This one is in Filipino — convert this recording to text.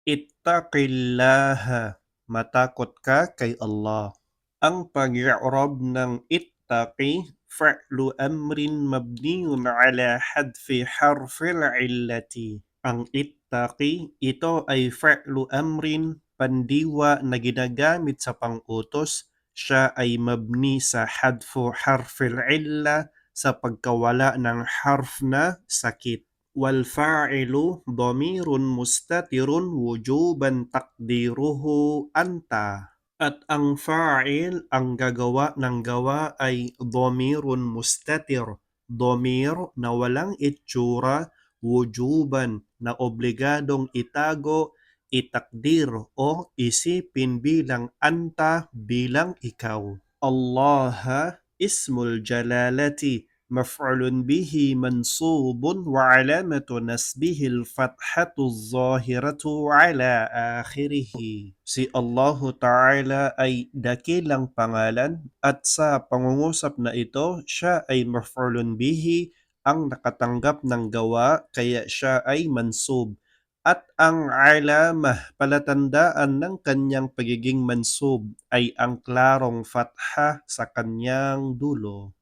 Ittaqillaha, matakot ka kay Allah. Ang pag-i'rab ng ittaqi, fa'lu amrin mabniyun ala hadfi harfil illati. Ang ittaqi, ito ay fa'lu amrin, pandiwa na ginagamit sa pangutos. Siya ay mabni sa hadfu harfil illa, sa pagkawala ng harf na sakit. Walfa'ilu dhamirun mustatirun wujuban takdiruhu anta. At ang fa'il, ang gagawa ng gawa ay dhamirun mustatir, dhamir na walang itsura, wujuban na obligadong itago, itakdir o isipin bilang anta, bilang ikaw. Allah ismul jalalati maf'ulun bihi mansubun wa alamatu nasbihi al-fathatu zahiratu ala akhirih. Si Allahu Ta'ala ay dakilang pangalan at sa pangungusap na ito, siya ay maf'ulun bihi, ang nakatanggap ng gawa, kaya siya ay mansub. At ang alamah, palatandaan ng kanyang pagiging mansub, ay ang klarong fatha sa kanyang dulo.